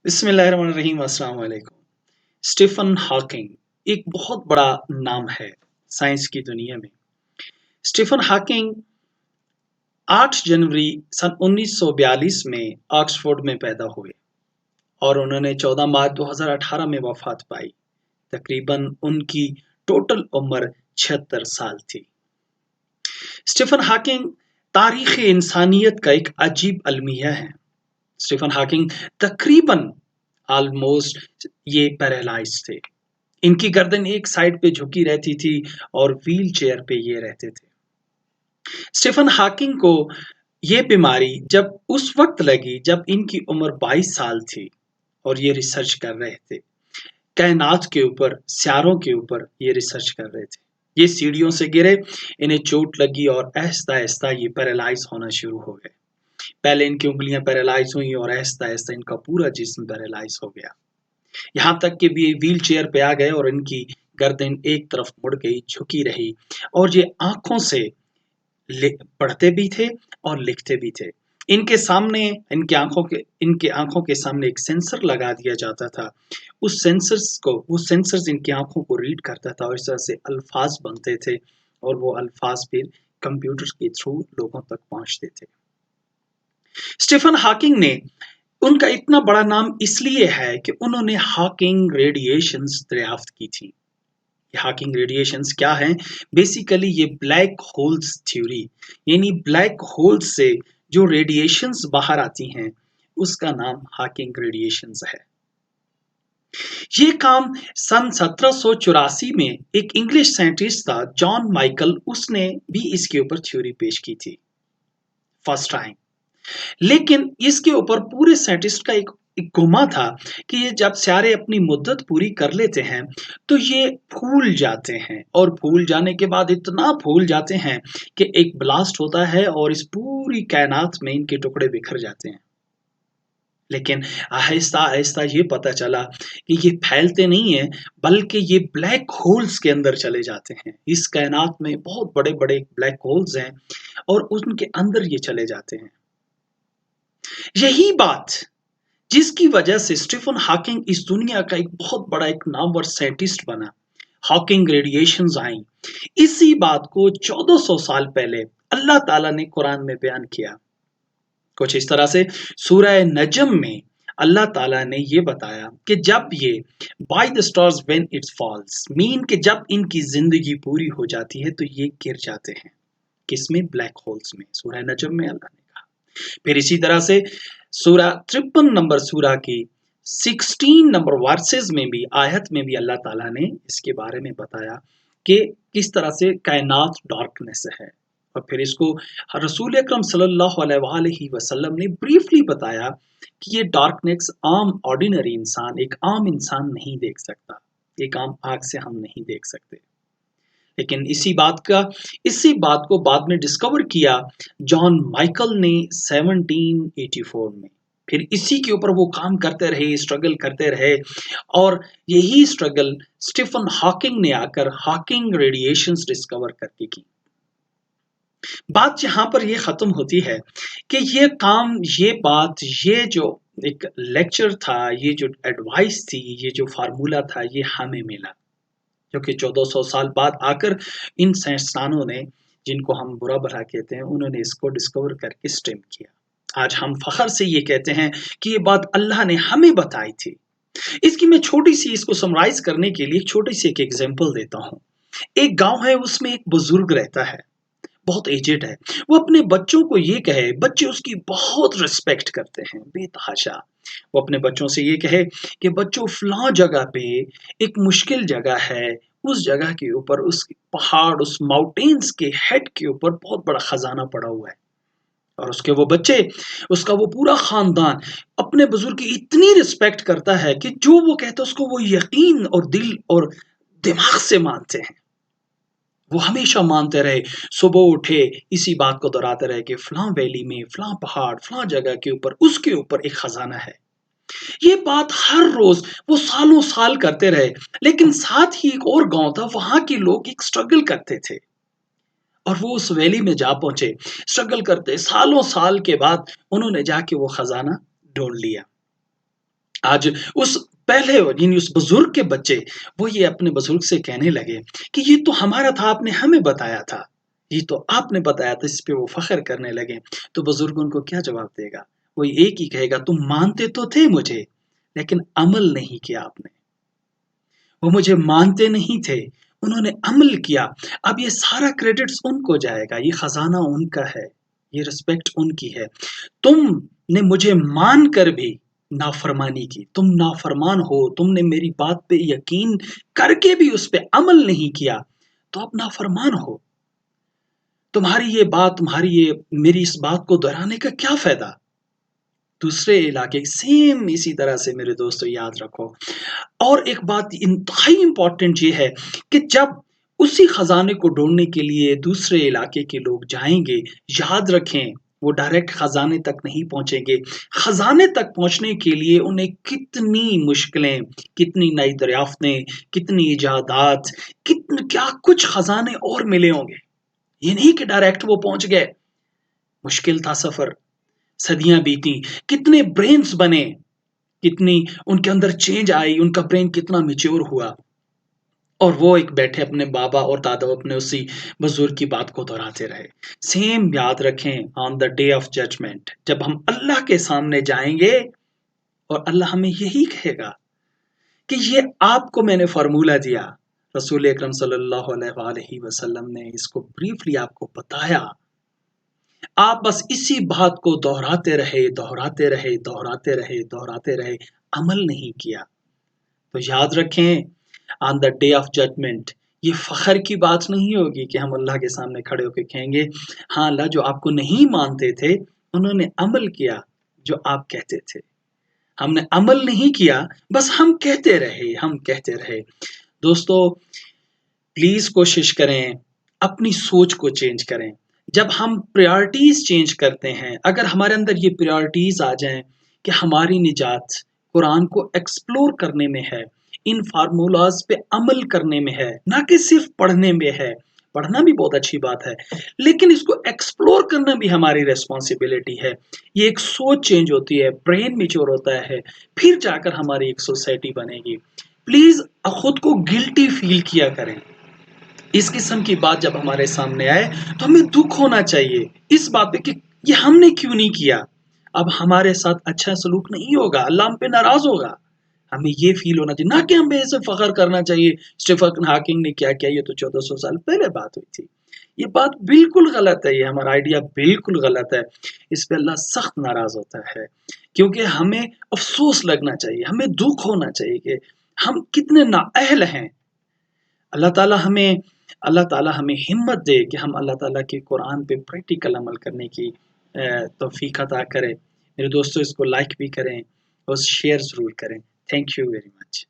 बिस्मिल्लाहिर्रहमानिर्रहीम। अस्सलाम वालेकुम। स्टीफन हॉकिंग एक बहुत बड़ा नाम है साइंस की दुनिया में। स्टीफन हॉकिंग 8 जनवरी सन 1942 में ऑक्सफोर्ड में पैदा हुए और उन्होंने 14 मार्च 2018 में वफात पाई। तकरीबन उनकी टोटल उम्र 76 साल थी। स्टीफन हॉकिंग तारीख़ इंसानियत का एक अजीब अलमिया है। स्टीफन हॉकिंग तकरीबन ऑलमोस्ट ये पैरालाइज थे। इनकी गर्दन एक साइड पे झुकी रहती थी और व्हील चेयर पे ये रहते थे। स्टीफन हॉकिंग को ये बीमारी जब उस वक्त लगी जब इनकी उम्र 22 साल थी और ये रिसर्च कर रहे थे कायनात के ऊपर, सितारों के ऊपर ये रिसर्च कर रहे थे। ये सीढ़ियों से गिरे, इन्हें चोट लगी और आहिस्ता आहिस्ता ये पैरालाइज होना शुरू हो गए। पहले इनकी उंगलियां पैरालाइज हुई और आहिस्ता आहिस्ता इनका पूरा जिस्म पैरालाइज हो गया। यहाँ तक कि भी व्हील चेयर पे आ गए और इनकी गर्दन एक तरफ मुड़ गई, झुकी रही और ये आंखों से पढ़ते भी थे और लिखते भी थे। इनके सामने इनके आंखों के सामने एक सेंसर लगा दिया जाता था। वो सेंसर्स इनकी आंखों को रीड करता था और इस तरह से अल्फाज बनते थे और वो अल्फाज फिर कंप्यूटर के थ्रू लोगों तक पहुंचते थे। स्टीफन हॉकिंग ने उनका इतना बड़ा नाम इसलिए है कि उन्होंने हॉकिंग रेडिएशंस दरियाफ्त की थी। हॉकिंग रेडिएशंस क्या हैं? बेसिकली ये ब्लैक होल्स थ्योरी, यानी ब्लैक होल्स से जो रेडिएशंस बाहर आती हैं उसका नाम हॉकिंग रेडिएशंस है। ये काम सन 1784 में एक इंग्लिश साइंटिस्ट था जॉन माइकल, उसने भी इसके ऊपर थ्योरी पेश की थी फर्स्ट टाइम। लेकिन इसके ऊपर पूरे साइंटिस्ट का एक गुमा था कि ये जब सारे अपनी मुद्दत पूरी कर लेते हैं तो ये भूल जाते हैं और भूल जाने के बाद इतना भूल जाते हैं कि एक ब्लास्ट होता है और इस पूरी कायनात में इनके टुकड़े बिखर जाते हैं। लेकिन आहिस्ता आहिस्ता ये पता चला कि ये फैलते नहीं है बल्कि ये ब्लैक होल्स के अंदर चले जाते हैं। इस कायनात में बहुत बड़े बड़े ब्लैक होल्स हैं और उनके अंदर ये चले जाते हैं। यही बात जिसकी वजह से स्टीफन हॉकिंग इस दुनिया का एक बहुत बड़ा एक नामवर साइंटिस्ट बना। हॉकिंग रेडिएशंस आई। इसी बात को 1400 साल पहले अल्लाह ताला ने कुरान में बयान किया। कुछ इस तरह से सूरह नजम में अल्लाह ताला ने ये बताया कि जब ये by the stars when it falls, mean कि जब इनकी जिंदगी पूरी हो जाती है तो ये गिर जाते हैं। किसमें? ब्लैक होल्स में। सूरह नजम में अल्लाह ने कहा। फिर इसी तरह से सूरह 53 नंबर सूरह की 16 नंबर वर्सेस में भी, आयत में भी अल्लाह ताला ने इसके बारे में बताया कि किस तरह से कायनात डार्कनेस है। और फिर इसको रसूल अकरम सल्लल्लाहु अलैहि वसल्लम ने ब्रीफली बताया कि ये डार्कनेस आम ऑर्डिनरी इंसान, एक आम इंसान नहीं देख सकता, एक आम आँख से हम नहीं देख सकते। लेकिन इसी बात को बाद में डिस्कवर किया जॉन माइकल ने 1784 में। फिर इसी के ऊपर वो काम करते रहे, स्ट्रगल करते रहे और यही स्ट्रगल स्टीफन हॉकिंग ने आकर हॉकिंग रेडिएशंस डिस्कवर करके की। बात यहाँ पर ये खत्म होती है कि ये जो एक लेक्चर था, ये जो एडवाइस थी, ये जो फार्मूला था, ये हमें मिला जो कि 1400 साल बाद आकर इन साइंसदानों ने, जिनको हम बुरा भला कहते हैं, उन्होंने इसको डिस्कवर करके स्टेम किया। आज हम फख्र से ये कहते हैं कि ये बात अल्लाह ने हमें बताई थी। इसकी मैं छोटी सी इसको समराइज करने के लिए छोटी सी एक एग्जांपल देता हूँ। एक गांव है, उसमें एक बुजुर्ग रहता है, बहुत एजेड है। वो अपने बच्चों को ये कहे, बच्चे उसकी बहुत रिस्पेक्ट करते हैं बेतहाशा। वो अपने बच्चों से ये कहे कि बच्चों फलां जगह पे एक मुश्किल जगह है, उस जगह के ऊपर उस पहाड़, उस माउंटेन्स के हेड के ऊपर बहुत बड़ा खजाना पड़ा हुआ है। और उसके वो बच्चे, उसका वो पूरा खानदान अपने बुजुर्ग की इतनी रिस्पेक्ट करता है कि जो वो कहता है उसको वो यकीन और दिल और दिमाग से मानते हैं। वो हमेशा मानते रहे, सुबह उठे इसी बात को दोहराते रहे कि फलां वैली में, फलां पहाड़, फलां जगह के ऊपर, उसके ऊपर एक खजाना है। ये बात हर रोज वो सालों साल करते रहे। लेकिन साथ ही एक और गांव था, वहां के लोग एक स्ट्रगल करते थे और वो उस वैली में जा पहुंचे। स्ट्रगल करते सालों साल के बाद उन्होंने जाके वो खजाना ढूंढ लिया। आज उस पहले यानी उस बुजुर्ग के बच्चे वो ये अपने बुजुर्ग से कहने लगे कि ये तो हमारा था, आपने हमें बताया था, ये तो आपने बताया था, इस पे वो फख्र करने लगे। तो बुजुर्ग उनको क्या जवाब देगा? वो एक ही कहेगा, तुम मानते तो थे मुझे, लेकिन अमल नहीं किया आपने। वो मुझे मानते नहीं थे, उन्होंने अमल किया। अब ये सारा क्रेडिट्स उनको जाएगा, ये खजाना उनका है, ये रिस्पेक्ट उनकी है। तुमने मुझे मान कर भी नाफरमानी की, तुम नाफरमान हो, तुमने मेरी बात पे यकीन करके भी उस पे अमल नहीं किया, तो अब नाफरमान हो। तुम्हारी ये बात, तुम्हारी ये मेरी इस बात को दोहराने का क्या फायदा? दूसरे इलाके सेम इसी तरह से मेरे दोस्तों याद रखो। और एक बात इंतहाई इम्पोर्टेंट ये है कि जब उसी खजाने को ढूंढने के लिए दूसरे इलाके के लोग जाएंगे, याद रखें वो डायरेक्ट खजाने तक नहीं पहुंचेंगे। खजाने तक पहुंचने के लिए उन्हें कितनी मुश्किलें, कितनी नई दरियाफ्तें, कितनी इजादात, कितने क्या कुछ खजाने और मिले होंगे। ये नहीं कि डायरेक्ट वो पहुंच गए। मुश्किल था सफर, सदियां बीती, कितने ब्रेन्स बने, कितनी उनके अंदर चेंज आई, उनका ब्रेन कितना मैच्योर हुआ। और वो एक बैठे अपने बाबा और दादा अपने उसी बुजुर्ग की बात को दोहराते रहे। सेम याद रखें, on the day of judgement जब हम अल्लाह के सामने जाएंगे और अल्लाह हमें यही कहेगा कि ये आपको मैंने फार्मूला दिया, रसूल अकरम सल्लल्लाहु अलैहि वसल्लम ने इसको ब्रीफली आपको बताया, आप बस इसी बात को दोहराते रहे, दोहराते रहे, दोहराते रहे, दोहराते रहे, अमल नहीं किया। तो याद रखें, on the day of judgement ये फ़ख्र की बात नहीं होगी कि हम अल्लाह के सामने खड़े होकर कहेंगे, हाँ अल्लाह जो आपको नहीं मानते थे, उन्होंने अमल किया जो आप कहते थे। हमने अमल नहीं किया, बस हम कहते रहे, हम कहते रहे। दोस्तों, प्लीज़ कोशिश करें, अपनी सोच को चेंज करें। जब हम प्रायोरिटीज़ चेंज करते हैं, अगर हमारे अंदर ये प्रायोरिटीज़ आ जाएँ कि हमारी निजात कुरान को एक्सप्लोर करने में है, इन फार्मूलाज़ पे अमल करने में है, ना कि सिर्फ़ पढ़ने में है। पढ़ना भी बहुत अच्छी बात है, लेकिन इसको एक्सप्लोर करना भी हमारी रिस्पॉन्सिबिलिटी है। ये एक सोच चेंज होती है, ब्रेन मैच्योर होता है, फिर जाकर हमारी एक सोसाइटी बनेगी। प्लीज़ खुद को गिल्टी फ़ील किया करें। इस किस्म की बात जब हमारे सामने आए तो हमें दुख होना चाहिए इस बात पे कि ये हमने क्यों नहीं किया। अब हमारे साथ अच्छा सलूक नहीं होगा, अल्लाह हम पे नाराज होगा। हमें ये फील होना चाहिए, ना कि हमें ऐसे फख्र करना चाहिए स्टीफन हॉकिंग ने क्या किया, ये तो 1400 साल पहले बात हुई थी। ये बात बिल्कुल गलत है, ये हमारा आइडिया बिल्कुल गलत है। इस पे अल्लाह सख्त नाराज होता है, क्योंकि हमें अफसोस लगना चाहिए, हमें दुख होना चाहिए कि हम कितने नाअहल हैं। अल्लाह ताला हमें अल्लाह ताला हमें हिम्मत दे कि हम अल्लाह ताला के कुरान पे प्रैक्टिकल अमल करने की तौफीक अता करे। मेरे दोस्तों, इसको लाइक भी करें और शेयर ज़रूर करें। Thank you very much.